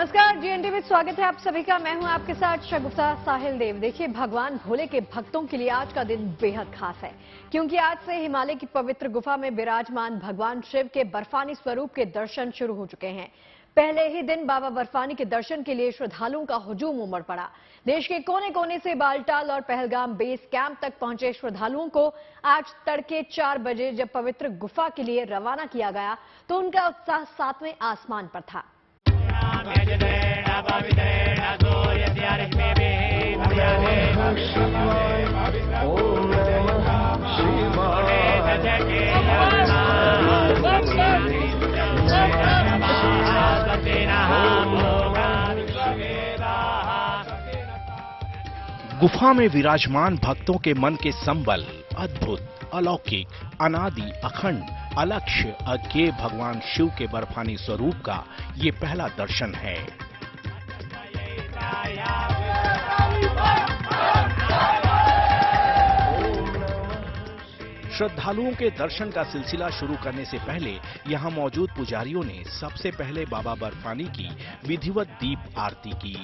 नमस्कार, जीएनटी में स्वागत है आप सभी का। मैं हूं आपके साथ शगुफ्ता साहिल देव। देखिए, भगवान भोले के भक्तों के लिए आज का दिन बेहद खास है, क्योंकि आज से हिमालय की पवित्र गुफा में विराजमान भगवान शिव के बर्फानी स्वरूप के दर्शन शुरू हो चुके हैं। पहले ही दिन बाबा बर्फानी के दर्शन के लिए श्रद्धालुओं का हुजूम उमड़ पड़ा। देश के कोने कोने से बालटाल और पहलगाम बेस कैंप तक पहुंचे श्रद्धालुओं को आज तड़के 4 बजे जब पवित्र गुफा के लिए रवाना किया गया तो उनका उत्साह 7वें आसमान पर था। गुफा में विराजमान भक्तों के मन के संबल अद्भुत, अलौकिक, अनादि, अखंड, अलक्ष्य, अज्ञेय भगवान शिव के बर्फानी स्वरूप का ये पहला दर्शन है। श्रद्धालुओं के दर्शन का सिलसिला शुरू करने से पहले यहां मौजूद पुजारियों ने सबसे पहले बाबा बर्फानी की विधिवत दीप आरती की।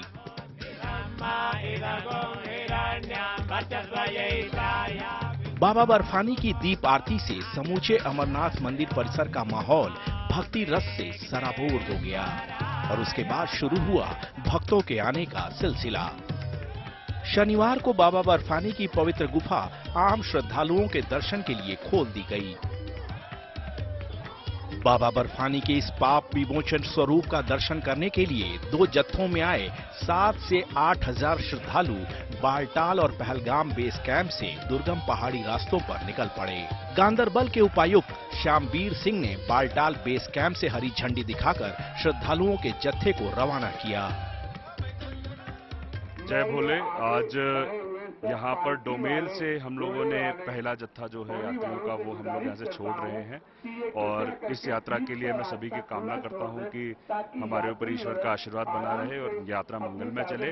बाबा बर्फानी की दीप आरती से समूचे अमरनाथ मंदिर परिसर का माहौल भक्ति रस से सराबोर हो गया और उसके बाद शुरू हुआ भक्तों के आने का सिलसिला। शनिवार को बाबा बर्फानी की पवित्र गुफा आम श्रद्धालुओं के दर्शन के लिए खोल दी गई। बाबा बर्फानी के इस पाप विमोचन स्वरूप का दर्शन करने के लिए 2 जत्थों में आए 7 से 8 हजार श्रद्धालु बालटाल और पहलगाम बेस कैंप से दुर्गम पहाड़ी रास्तों पर निकल पड़े। गांदरबल के उपायुक्त श्यामवीर सिंह ने बालटाल बेस कैंप से हरी झंडी दिखाकर श्रद्धालुओं के जत्थे को रवाना किया। जय भोले। आज यहाँ पर डोमेल से हम लोगों ने पहला जत्था जो है यात्रियों का वो हम लोग यहाँ से छोड़ रहे हैं और इस यात्रा के लिए मैं सभी की कामना करता हूँ कि हमारे ऊपर ईश्वर का आशीर्वाद बना रहे और यात्रा मंगलमय चले।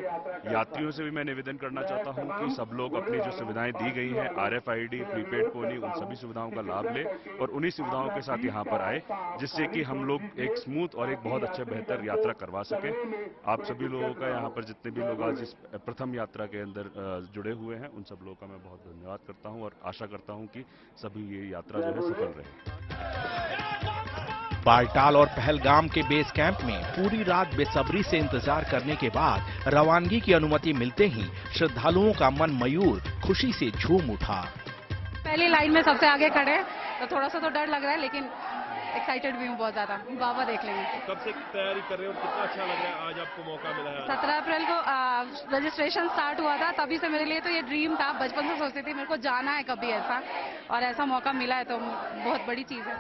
यात्रियों से भी मैं निवेदन करना चाहता हूँ कि सब लोग अपनी जो सुविधाएं दी गई हैं RFID, प्रीपेड कोनी, उन सभी सुविधाओं का लाभ ले और उन्हीं सुविधाओं के साथ यहाँ पर आए, जिससे कि हम लोग एक स्मूथ और एक बहुत अच्छे बेहतर यात्रा करवा सके। आप सभी लोगों का यहाँ पर जितने भी लोग आज इस प्रथम यात्रा के अंदर जुड़े हुए हैं उन सब लोगों का मैं बहुत धन्यवाद करता हूं और आशा करता हूं कि सभी ये यात्रा जो है सफल रहे। बालटाल और पहलगाम के बेस कैंप में पूरी रात बेसब्री से इंतजार करने के बाद रवानगी की अनुमति मिलते ही श्रद्धालुओं का मन मयूर खुशी से झूम उठा। पहली लाइन में सबसे आगे खड़े तो थोड़ा सा तो डर लग रहा है, लेकिन एक्साइटेड भी हूँ बहुत ज्यादा। बाबा देख लेंगे। कब से तैयारी कर रहे हो, कितना अच्छा लग रहा है आज आपको मौका मिला है? 17 अप्रैल को रजिस्ट्रेशन स्टार्ट हुआ था, तभी से मेरे लिए तो ये ड्रीम था। बचपन से सोचती थी मेरे को जाना है कभी ऐसा, और ऐसा मौका मिला है तो बहुत बड़ी चीज है।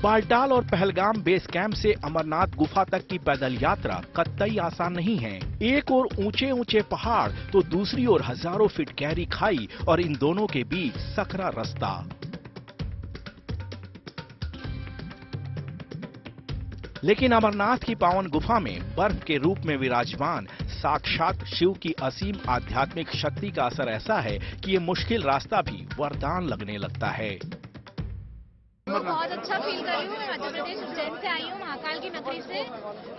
बालटाल और पहलगाम बेस कैंप से अमरनाथ गुफा तक की पैदल यात्रा कतई आसान नहीं है। एक ओर ऊंचे ऊंचे पहाड़ तो दूसरी ओर हजारों फीट गहरी खाई और इन दोनों के बीच सकरा रास्ता। लेकिन अमरनाथ की पावन गुफा में बर्फ के रूप में विराजमान साक्षात शिव की असीम आध्यात्मिक शक्ति का असर ऐसा है कि ये मुश्किल रास्ता भी वरदान लगने लगता है। बहुत अच्छा फील कर रही हूँ। मैं मध्य प्रदेश उज्जैन से आई हूँ, महाकाल की नगरी से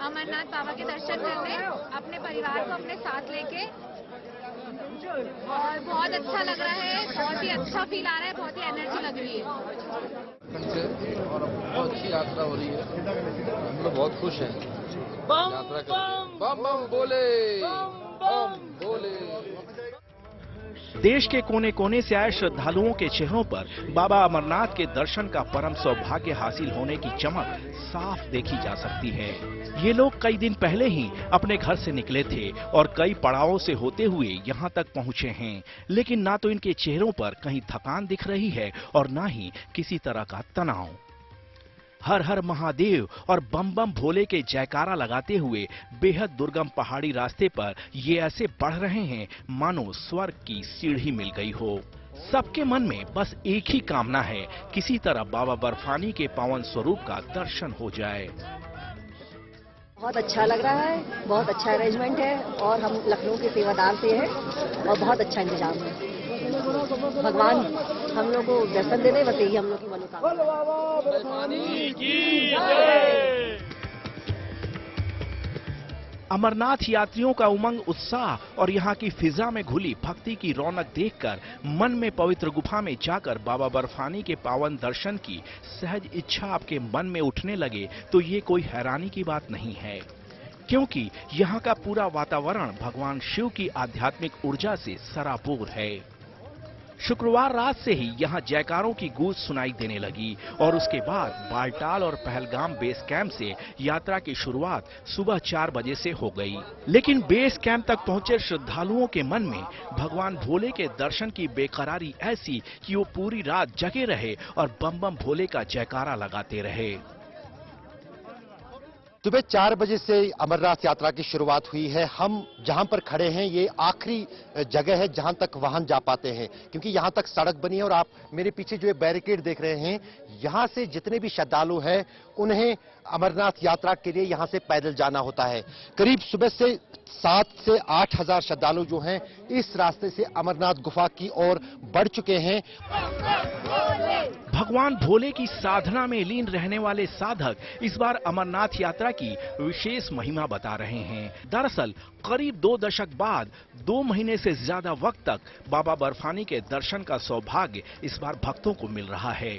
अमरनाथ बाबा के दर्शन करने, अपने परिवार को अपने साथ लेके, और बहुत अच्छा लग रहा है। बहुत ही अच्छा फील आ रहा है, बहुत ही एनर्जी लग रही है और बहुत अच्छी यात्रा हो रही है। हम लोग बहुत खुश हैं यात्रा करके। बम बम बोले, बम बोले। देश के कोने कोने से आए श्रद्धालुओं के चेहरों पर बाबा अमरनाथ के दर्शन का परम सौभाग्य हासिल होने की चमक साफ देखी जा सकती है। ये लोग कई दिन पहले ही अपने घर से निकले थे और कई पड़ावों से होते हुए यहाँ तक पहुँचे हैं, लेकिन ना तो इनके चेहरों पर कहीं थकान दिख रही है और ना ही किसी तरह का तनाव। हर हर महादेव और बम बम भोले के जयकारा लगाते हुए बेहद दुर्गम पहाड़ी रास्ते पर ये ऐसे बढ़ रहे हैं मानो स्वर्ग की सीढ़ी मिल गई हो। सबके मन में बस एक ही कामना है, किसी तरह बाबा बर्फानी के पावन स्वरूप का दर्शन हो जाए। बहुत अच्छा लग रहा है, बहुत अच्छा अरेंजमेंट है और हम लखनऊ के सेवादार से हैं और बहुत अच्छा इंतजाम है। भगवान हम लोग को दर्शन दे दे, बस यही हम लोग की मनोकामना। अमरनाथ यात्रियों का उमंग, उत्साह और यहाँ की फिजा में घुली भक्ति की रौनक देखकर मन में पवित्र गुफा में जाकर बाबा बर्फानी के पावन दर्शन की सहज इच्छा आपके मन में उठने लगे तो ये कोई हैरानी की बात नहीं है, क्योंकि यहाँ का पूरा वातावरण भगवान शिव की आध्यात्मिक ऊर्जा से सराबोर है। शुक्रवार रात से ही यहाँ जयकारों की गूंज सुनाई देने लगी और उसके बाद बालटाल और पहलगाम बेस कैंप से यात्रा की शुरुआत सुबह 4 बजे से हो गई। लेकिन बेस कैंप तक पहुंचे श्रद्धालुओं के मन में भगवान भोले के दर्शन की बेकरारी ऐसी कि वो पूरी रात जगे रहे और बम बम भोले का जयकारा लगाते रहे। सुबह 4 बजे से अमरनाथ यात्रा की शुरुआत हुई है। हम जहां पर खड़े हैं ये आखिरी जगह है जहां तक वाहन जा पाते हैं, क्योंकि यहां तक सड़क बनी है और आप मेरे पीछे जो बैरिकेड देख रहे हैं, यहां से जितने भी श्रद्धालु हैं उन्हें अमरनाथ यात्रा के लिए यहां से पैदल जाना होता है। करीब सुबह से 7 से 8 हजार श्रद्धालु जो हैं इस रास्ते से अमरनाथ गुफा की ओर बढ़ चुके हैं। भगवान भोले की साधना में लीन रहने वाले साधक इस बार अमरनाथ यात्रा की विशेष महिमा बता रहे हैं। दरअसल करीब 2 दशक बाद 2 महीने से ज्यादा वक्त तक बाबा बर्फानी के दर्शन का सौभाग्य इस बार भक्तों को मिल रहा है।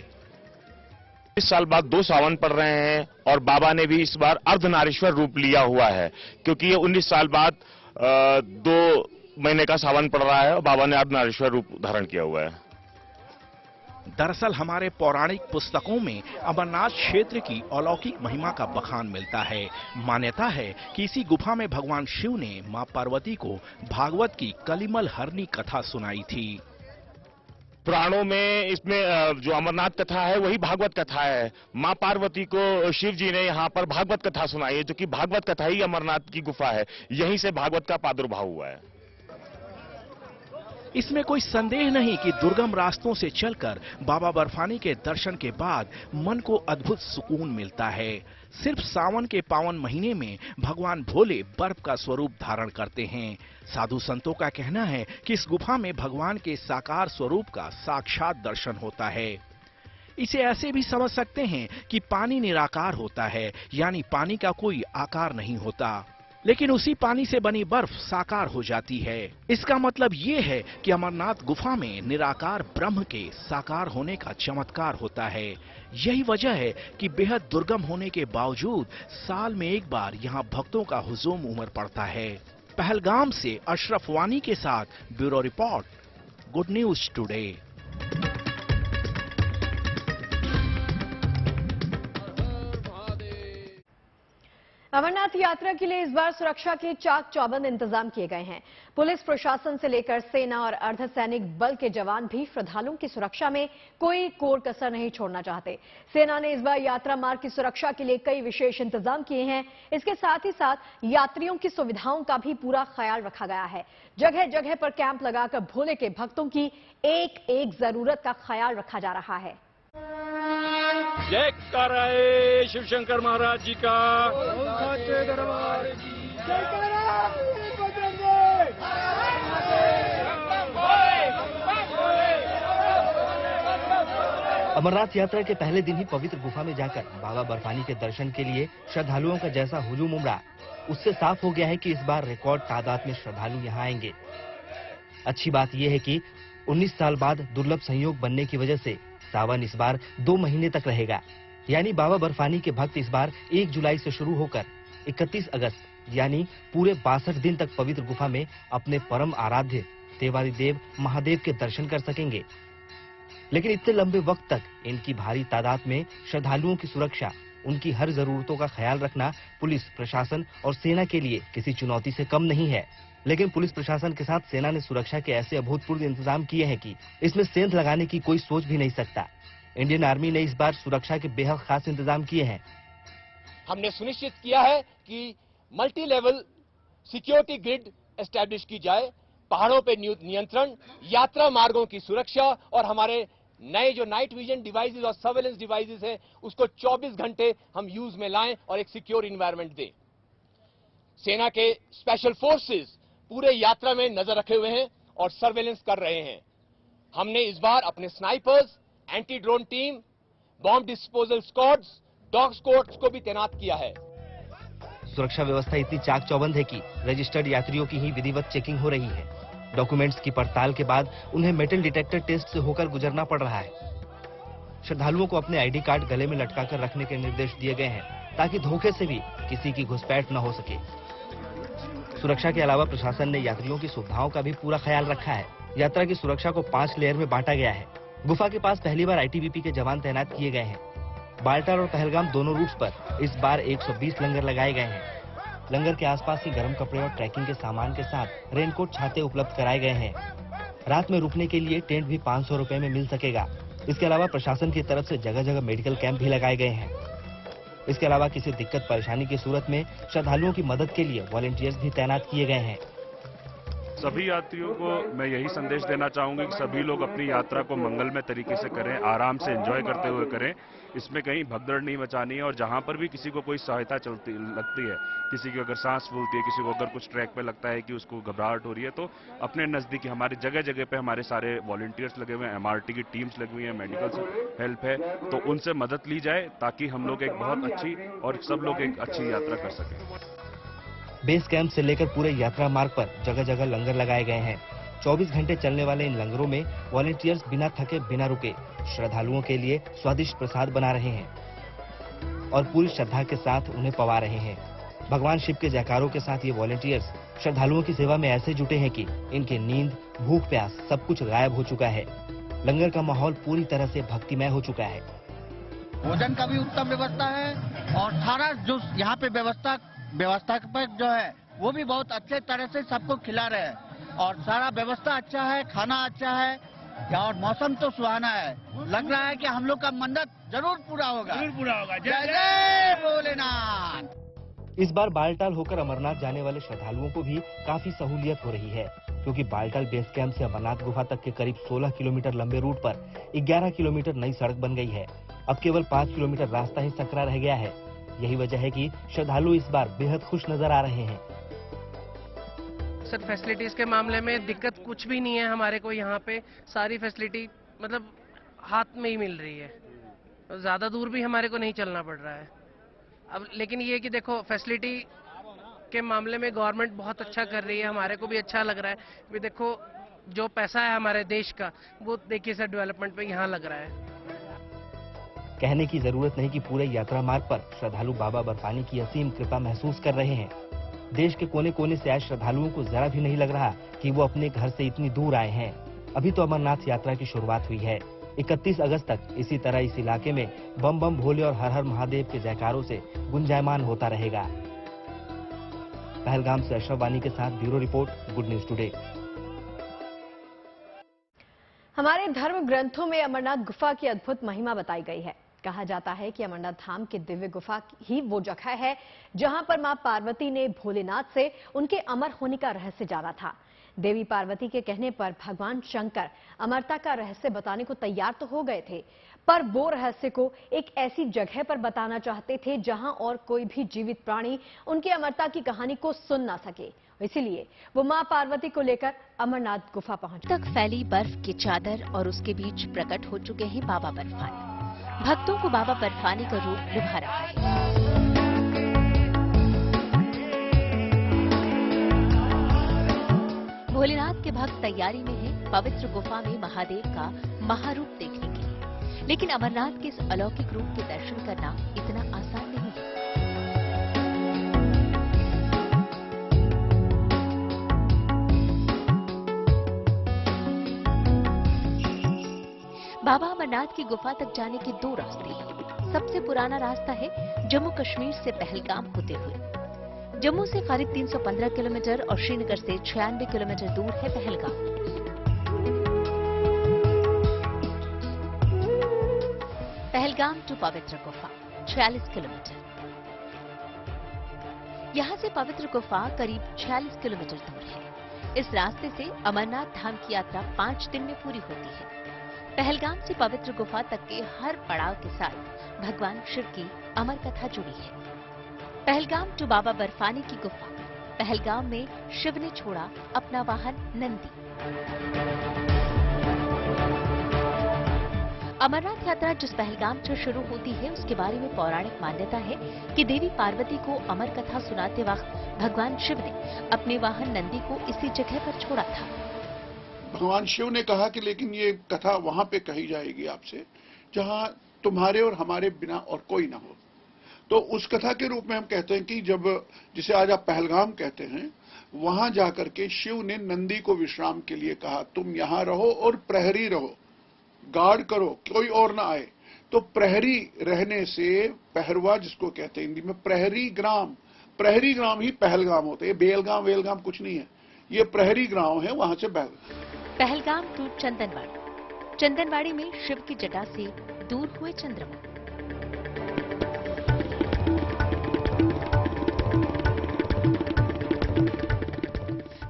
इस साल बाद 2 सावन पड़ रहे हैं और बाबा ने भी इस बार अर्धनारीश्वर रूप लिया हुआ है, क्योंकि ये 19 साल बाद 2 महीने का सावन पड़ रहा है और बाबा ने अर्धनारीश्वर रूप धारण किया हुआ है। दरअसल हमारे पौराणिक पुस्तकों में अमरनाथ क्षेत्र की अलौकिक महिमा का बखान मिलता है। मान्यता है कि इसी गुफा में भगवान शिव ने मां पार्वती को भागवत की कलिमल हरनी कथा सुनाई थी। पुराणों में इसमें जो अमरनाथ कथा है वही भागवत कथा है। मां पार्वती को शिव जी ने यहाँ पर भागवत कथा सुनाई है, जो कि भागवत कथा ही अमरनाथ की गुफा है। यहीं से भागवत का प्रादुर्भाव हुआ है। इसमें कोई संदेह नहीं कि दुर्गम रास्तों से चलकर बाबा बर्फानी के दर्शन के बाद मन को अद्भुत सुकून मिलता है। सिर्फ सावन के पावन महीने में भगवान भोले बर्फ का स्वरूप धारण करते हैं। साधु संतों का कहना है कि इस गुफा में भगवान के साकार स्वरूप का साक्षात दर्शन होता है। इसे ऐसे भी समझ सकते हैं कि पानी निराकार होता है, यानी पानी का कोई आकार नहीं होता, लेकिन उसी पानी से बनी बर्फ साकार हो जाती है। इसका मतलब ये है कि अमरनाथ गुफा में निराकार ब्रह्म के साकार होने का चमत्कार होता है। यही वजह है कि बेहद दुर्गम होने के बावजूद साल में एक बार यहाँ भक्तों का हुजूम उमड़ पड़ता है। पहलगाम से अशरफ वानी के साथ bureau report, good news today. Amarnath यात्रा के लिए इस बार सुरक्षा के चाक चौबंद इंतजाम किए गए हैं। पुलिस प्रशासन से लेकर सेना और अर्धसैनिक बल के जवान भी श्रद्धालुओं की सुरक्षा में कोई कोर कसर नहीं छोड़ना चाहते। सेना ने इस बार यात्रा मार्ग की सुरक्षा के लिए कई विशेष इंतजाम किए हैं। इसके साथ ही साथ यात्रियों की सुविधाओं का भी पूरा ख्याल रखा गया है। जगह जगह पर कैंप लगाकर भोले के भक्तों की एक एक जरूरत का ख्याल रखा जा रहा है। जय कराए शिव शंकर महाराज जी का। अमरनाथ यात्रा के पहले दिन ही पवित्र गुफा में जाकर बाबा बर्फानी के दर्शन के लिए श्रद्धालुओं का जैसा हुजूम उमड़ा, उससे साफ हो गया है कि इस बार रिकॉर्ड तादाद में श्रद्धालु यहां आएंगे। अच्छी बात यह है कि 19 साल बाद दुर्लभ संयोग बनने की वजह से सावन इस बार 2 महीने तक रहेगा, यानी बाबा बर्फानी के भक्त इस बार 1 जुलाई से शुरू होकर 31 अगस्त यानी पूरे 62 दिन तक पवित्र गुफा में अपने परम आराध्य देवादि देव महादेव के दर्शन कर सकेंगे। लेकिन इतने लंबे वक्त तक इनकी भारी तादाद में श्रद्धालुओं की सुरक्षा, उनकी हर जरूरतों का ख्याल रखना पुलिस प्रशासन और सेना के लिए किसी चुनौती से कम नहीं है। लेकिन पुलिस प्रशासन के साथ सेना ने सुरक्षा के ऐसे अभूतपूर्व इंतजाम किए हैं कि इसमें सेंध लगाने की कोई सोच भी नहीं सकता। इंडियन आर्मी ने इस बार सुरक्षा के बेहद खास इंतजाम किए हैं। हमने सुनिश्चित किया है कि multi level security grid establish की जाए, पहाड़ों पे नियंत्रण, यात्रा मार्गों की सुरक्षा और हमारे नए जो नाइट विजन डिवाइसेस और सर्वेलेंस डिवाइसेस है उसको 24 घंटे हम यूज में लाएं और एक सिक्योर इन्वायरमेंट दें। सेना के स्पेशल फोर्सेस पूरे यात्रा में नजर रखे हुए हैं और सर्वेलेंस कर रहे हैं। हमने इस बार अपने snipers, anti drone team, bomb disposal squads, dog squads को भी तैनात किया है। सुरक्षा व्यवस्था इतनी चाक चौबंद है कि रजिस्टर्ड यात्रियों की ही विधिवत चेकिंग हो रही है। डॉक्यूमेंट्स की पड़ताल के बाद उन्हें मेटल डिटेक्टर टेस्ट से होकर गुजरना पड़ रहा है। श्रद्धालुओं को अपने आईडी कार्ड गले में लटकाकर रखने के निर्देश दिए गए हैं ताकि धोखे से भी किसी की घुसपैठ न हो सके। सुरक्षा के अलावा प्रशासन ने यात्रियों की सुविधाओं का भी पूरा ख्याल रखा है। यात्रा की सुरक्षा को 5 लेयर में बांटा गया है। गुफा के पास पहली बार आईटीबीपी के जवान तैनात किए गए हैं। बालटाल और पहलगाम दोनों रूट्स पर इस बार 120 लंगर लगाए गए हैं। लंगर के आसपास ही गर्म कपड़े और ट्रैकिंग के सामान के साथ रेनकोट छाते उपलब्ध कराए गए हैं। रात में रुकने के लिए टेंट भी 500 रुपए में मिल सकेगा। इसके अलावा प्रशासन की तरफ से जगह जगह मेडिकल कैंप भी लगाए गए हैं। इसके अलावा किसी दिक्कत परेशानी की सूरत में श्रद्धालुओं की मदद के लिए वॉलंटियर्स भी तैनात किए गए हैं। सभी यात्रियों को मैं यही संदेश देना चाहूंगा कि सभी लोग अपनी यात्रा को मंगलमय तरीके से करें, आराम से एंजॉय करते हुए करें। इसमें कहीं भगदड़ नहीं मचानी है और जहां पर भी किसी को कोई सहायता लगती है, किसी की अगर सांस फूलती है, किसी को अगर कुछ ट्रैक पे लगता है कि उसको घबराहट हो रही है, तो अपने नजदीकी हमारी जगह जगह पे हमारे सारे वॉलंटियर्स लगे हुए हैं, एमआरटी की टीम्स लगी हुई हैं, मेडिकल हेल्प है, तो उनसे मदद ली जाए ताकि हम लोग एक बहुत अच्छी और सब लोग एक अच्छी यात्रा कर सकें। बेस कैंप से लेकर पूरे यात्रा मार्ग पर जगह जगह लंगर लगाए गए हैं। 24 घंटे चलने वाले इन लंगरों में वॉलंटियर्स बिना थके बिना रुके श्रद्धालुओं के लिए स्वादिष्ट प्रसाद बना रहे हैं और पूरी श्रद्धा के साथ उन्हें पवा रहे हैं। भगवान शिव के जयकारों के साथ ये वॉलंटियर्स श्रद्धालुओं की सेवा में ऐसे जुटे हैं कि इनके नींद, भूख प्यास सब कुछ गायब हो चुका है। लंगर का माहौल पूरी तरह से भक्तिमय हो चुका है। भोजन का भी उत्तम व्यवस्था है और सारा जो यहाँ पे व्यवस्थापक जो है वो भी बहुत अच्छे तरह से सबको खिला रहे हैं और सारा व्यवस्था अच्छा है, खाना अच्छा है और मौसम तो सुहाना है। लग रहा है कि हम लोग का मन्नत जरूर पूरा होगा। जय जय भोलेनाथ। इस बार बालटाल होकर अमरनाथ जाने वाले श्रद्धालुओं को भी काफी सहूलियत हो रही है, क्योंकि बालटाल बेस कैंप से अमरनाथ गुफा तक के करीब 16 किलोमीटर लंबे रूट पर 11 किलोमीटर नई सड़क बन गई है। अब केवल 5 किलोमीटर रास्ता ही सकरा रह गया है। यही वजह है कि श्रद्धालु इस बार बेहद खुश नजर आ रहे हैं। सर, फैसिलिटीज के मामले में दिक्कत कुछ भी नहीं है हमारे को। यहाँ पे सारी फैसिलिटी मतलब हाथ में ही मिल रही है, ज्यादा दूर भी हमारे को नहीं चलना पड़ रहा है। अब लेकिन ये कि देखो फैसिलिटी के मामले में गवर्नमेंट बहुत अच्छा कर रही है, हमारे को भी अच्छा लग रहा है। भी देखो जो पैसा है हमारे देश का वो देखिए सर डेवलपमेंट पे यहाँ लग रहा है। कहने की जरूरत नहीं कि पूरे यात्रा मार्ग पर श्रद्धालु बाबा बर्फानी की असीम कृपा महसूस कर रहे हैं। देश के कोने कोने से आए श्रद्धालुओं को जरा भी नहीं लग रहा कि वो अपने घर से इतनी दूर आए हैं। अभी तो अमरनाथ यात्रा की शुरुआत हुई है। 31 अगस्त तक इसी तरह इस इलाके में बम बम भोले और हर हर महादेव के जयकारों से गुंजायमान होता रहेगा। पहलगाम से अशरफ वानी के साथ bureau report, good news today. हमारे धर्म ग्रंथों में अमरनाथ गुफा की अद्भुत महिमा बताई गई है। कहा जाता है कि अमरनाथ धाम की दिव्य गुफा ही वो जगह है जहां पर मां पार्वती ने भोलेनाथ से उनके अमर होने का रहस्य जाना था। देवी पार्वती के कहने पर भगवान शंकर अमरता का रहस्य बताने को तैयार तो हो गए थे, पर वो रहस्य को एक ऐसी जगह पर बताना चाहते थे जहां और कोई भी जीवित प्राणी उनकी अमरता की कहानी को सुन ना सके। इसीलिए वो मां पार्वती को लेकर अमरनाथ गुफा पहुंचे। तक फैली बर्फ की चादर और उसके बीच प्रकट हो चुके हैं बाबा बर्फानी। भक्तों को बाबा बर्फानी का रूप लुभा रहा है। भोलेनाथ के भक्त तैयारी में हैं पवित्र गुफा में महादेव का महारूप देखने के लिए, लेकिन अमरनाथ के इस अलौकिक रूप के दर्शन करना इतना आसान नहीं है। बाबा अमरनाथ की गुफा तक जाने के 2 रास्ते हैं। सबसे पुराना रास्ता है जम्मू कश्मीर से पहलगाम होते हुए। जम्मू से करीब 315 किलोमीटर और श्रीनगर से 96 किलोमीटर दूर है पहलगाम। पहलगाम टू पवित्र गुफा 46 किलोमीटर। यहां से पवित्र गुफा करीब 46 किलोमीटर दूर है। इस रास्ते से अमरनाथ धाम की यात्रा 5 दिन में पूरी होती है। पहलगाम से पवित्र गुफा तक के हर पड़ाव के साथ भगवान शिव की अमर कथा जुड़ी है। पहलगाम टू बाबा बर्फानी की गुफा। पहलगाम में शिव ने छोड़ा अपना वाहन नंदी। अमरनाथ यात्रा जिस पहलगाम से शुरू होती है उसके बारे में पौराणिक मान्यता है कि देवी पार्वती को अमर कथा सुनाते वक्त भगवान शिव ने अपने वाहन नंदी को इसी जगह पर छोड़ा था। भगवान शिव ने कहा कि लेकिन ये कथा वहां पे कही जाएगी आपसे जहां तुम्हारे और हमारे बिना और कोई ना हो। तो उस कथा के रूप में हम कहते हैं कि जब जिसे आज आप पहलगाम कहते हैं, वहां जाकर के शिव ने नंदी को विश्राम के लिए कहा, तुम यहां रहो और प्रहरी रहो, गार्ड करो, कोई और ना आए। तो प्रहरी रहने से पहरवा जिसको कहते हैं हिंदी में, प्रहरी ग्राम ही पहलगाम होते हैं। बेलगाम वेलगाम कुछ नहीं है, ये प्रहरी ग्राम है। वहां से पहलगाम टू चंदनवाड़ी। चंदनवाड़ी में शिव की जटा से दूर हुए चंद्रमा।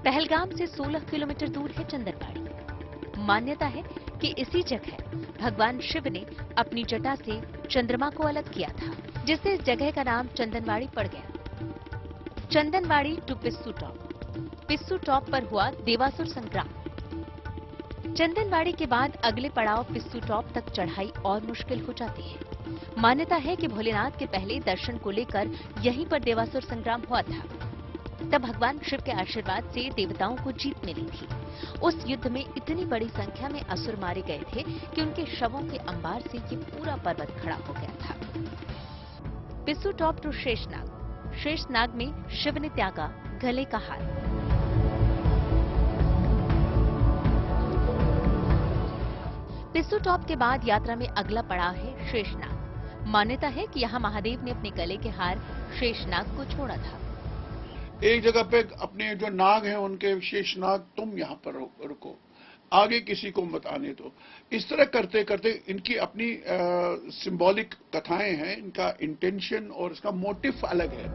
पहलगाम से 16 किलोमीटर दूर है चंदनवाड़ी। मान्यता है कि इसी जगह भगवान शिव ने अपनी जटा से चंद्रमा को अलग किया था, जिससे इस जगह का नाम चंदनवाड़ी पड़ गया। चंदनवाड़ी टू पिस्सू टॉप। पिस्सू टॉप पर हुआ देवासुर संग्राम। चंदनवाड़ी के बाद अगले पड़ाव पिस्सू टॉप तक चढ़ाई और मुश्किल हो जाती है। मान्यता है कि भोलेनाथ के पहले दर्शन को लेकर यहीं पर देवासुर संग्राम हुआ था। तब भगवान शिव के आशीर्वाद से देवताओं को जीत मिली थी। उस युद्ध में इतनी बड़ी संख्या में असुर मारे गए थे कि उनके शवों के अंबार से ये पूरा पर्वत खड़ा हो गया था। पिस्सू टॉप टू शेषनाग। शेषनाग में शिव ने त्यागा गले का हार। पिस्सू टॉप के बाद यात्रा में अगला पड़ाव है शेषनाग। मान्यता है कि यहाँ महादेव ने अपने गले के हार शेषनाग को छोड़ा था। एक जगह पे अपने जो नाग हैं उनके शेषनाग, तुम यहाँ पर रुको, आगे किसी को मत आने दो। इस तरह करते करते इनकी अपनी सिंबॉलिक कथाएं हैं, इनका इंटेंशन और इसका मोटिव अलग है।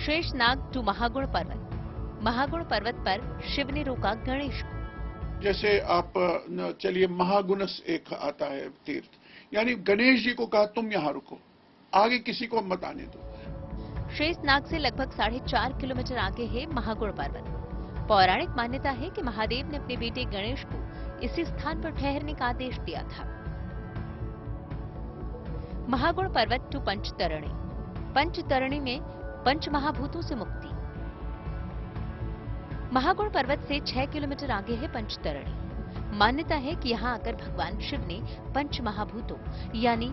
शेषनाग टू महागुण पर्वत। महागुण पर्वत पर शिव ने रोका गणेश को। जैसे आप चलिए, महागुणस एक आता है तीर्थ, यानी गणेश जी को कहा तुम यहाँ रुको, आगे किसी को मत आने दो। शेषनाग से लगभग 4.5 किलोमीटर आगे है महागुण पर्वत। पौराणिक मान्यता है कि महादेव ने अपने बेटे गणेश को इसी स्थान पर ठहरने का आदेश दिया था। महागुण पर्वत टू पंचतरणी। पंचतरणी में पंच महाभूतों से मुक्ति। महागुण पर्वत से 6 किलोमीटर आगे है पंचतरणी। मान्यता है कि यहाँ आकर भगवान शिव ने पंच महाभूतों यानी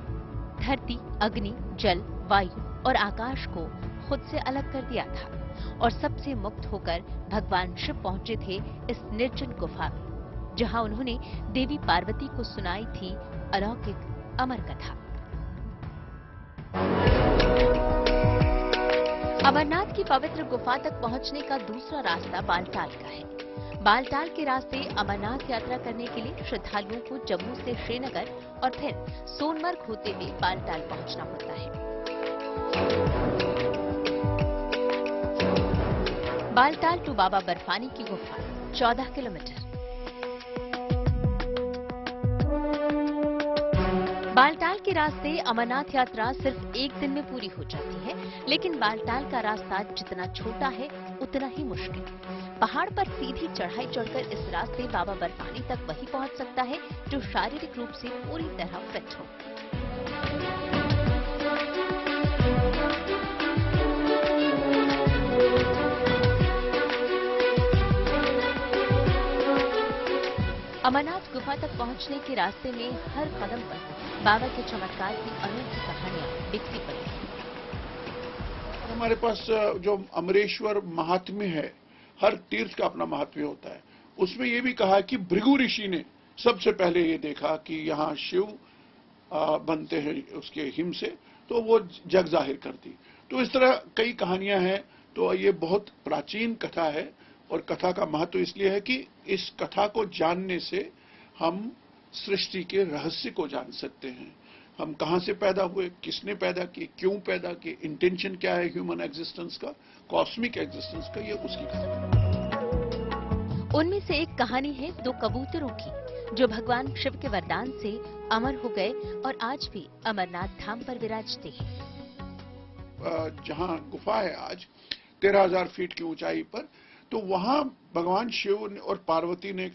धरती, अग्नि, जल, वायु और आकाश को खुद से अलग कर दिया था और सबसे मुक्त होकर भगवान शिव पहुंचे थे इस निर्जन गुफा में, जहां उन्होंने देवी पार्वती को सुनाई थी अलौकिक अमर कथा। अमरनाथ की पवित्र गुफा तक पहुंचने का दूसरा रास्ता बालटाल का है। बालटाल के रास्ते अमरनाथ यात्रा करने के लिए श्रद्धालुओं को जम्मू से श्रीनगर और फिर सोनमर्ग होते हुए बालटाल पहुंचना होता है। बालटाल टू बाबा बर्फानी की गुफा 14 किलोमीटर। बालटाल के रास्ते अमरनाथ यात्रा सिर्फ एक दिन में पूरी हो जाती है, लेकिन बालटाल का रास्ता जितना छोटा है उतना ही मुश्किल। पहाड़ पर सीधी चढ़ाई चढ़कर इस रास्ते बाबा बर्फानी तक वही पहुंच सकता है जो शारीरिक रूप से पूरी तरह फिट हो। अमरनाथ गुफा तक पहुंचने के रास्ते में हर कदम पर बाबा के चमत्कार की अनोखी कहानियां दिखती पड़ी। हमारे पास जो अमरेश्वर महात्म्य है, हर तीर्थ का अपना महात्म्य होता है। उसमें ये भी कहा कि भृगु ऋषि ने सबसे पहले ये देखा कि यहाँ शिव बनते हैं उसके हिम से, तो वो जग जाहिर कर दी। तो इस तरह कई कहानियां हैं। तो ये बहुत प्राचीन कथा है और कथा का महत्व इसलिए है कि इस कथा को जानने से हम सृष्टि के रहस्य को जान सकते हैं। हम कहां से पैदा हुए, किसने पैदा किए, क्यों पैदा किए, इंटेंशन क्या है ह्यूमन एग्जिस्टेंस का, कॉस्मिक एग्जिस्टेंस का, ये उसकी कथा। उनमें से एक कहानी है 2 कबूतरों की, जो भगवान शिव के वरदान से अमर हो गए और आज भी अमरनाथ धाम पर विराजते हैं। जहां गुफा है आज 13,000 फीट की ऊंचाई पर, तो वहां भगवान शिव और पार्वती ने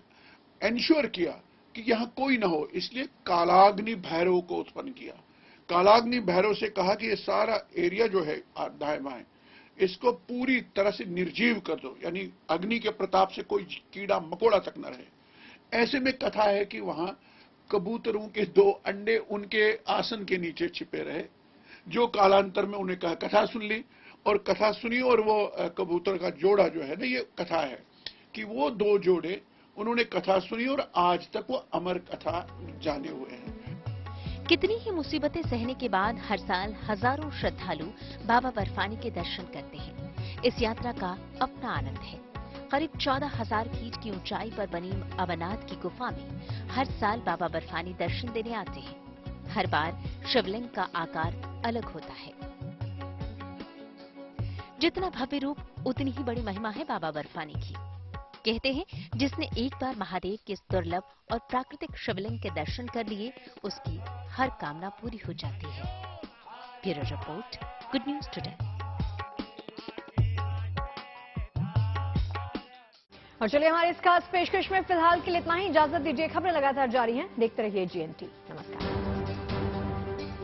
एंश्योर किया कि यहाँ कोई ना हो, इसलिए कालाग्नि भैरव को उत्पन्न किया। कालाग्नि भैरव से कहा कि ये सारा एरिया जो है दाएं बाएं, इसको पूरी तरह से निर्जीव कर दो, यानी अग्नि के प्रताप से कोई कीड़ा मकोड़ा तक न रहे। ऐसे में कथा है कि वहां कबूतरों के 2 अंडे उनके आसन के नीचे छिपे रहे, जो कालांतर में उन्हें कथा सुन ली और कथा सुनी, और वो कबूतर का जोड़ा जो है ना, ये कथा है कि वो 2 जोड़े उन्होंने कथा सुनी और आज तक वो अमर कथा जाने हुए हैं। कितनी ही मुसीबतें सहने के बाद हर साल हजारों श्रद्धालु बाबा बर्फानी के दर्शन करते हैं। इस यात्रा का अपना आनंद है। करीब 14,000 फीट की ऊंचाई पर बनी अमरनाथ की गुफा में हर साल बाबा बर्फानी दर्शन देने आते हैं। हर बार शिवलिंग का आकार अलग होता है। जितना भव्य रूप उतनी ही बड़ी महिमा है बाबा बर्फानी की। कहते हैं जिसने एक बार महादेव के इस दुर्लभ और प्राकृतिक शिवलिंग के दर्शन कर लिए, उसकी हर कामना पूरी हो जाती है। Bureau report, good news today. और चलिए हमारे इस खास पेशकश में फिलहाल के लिए इतना ही। इजाजत दीजिए, खबरें लगातार जारी हैं, देखते रहिए GNT। नमस्कार।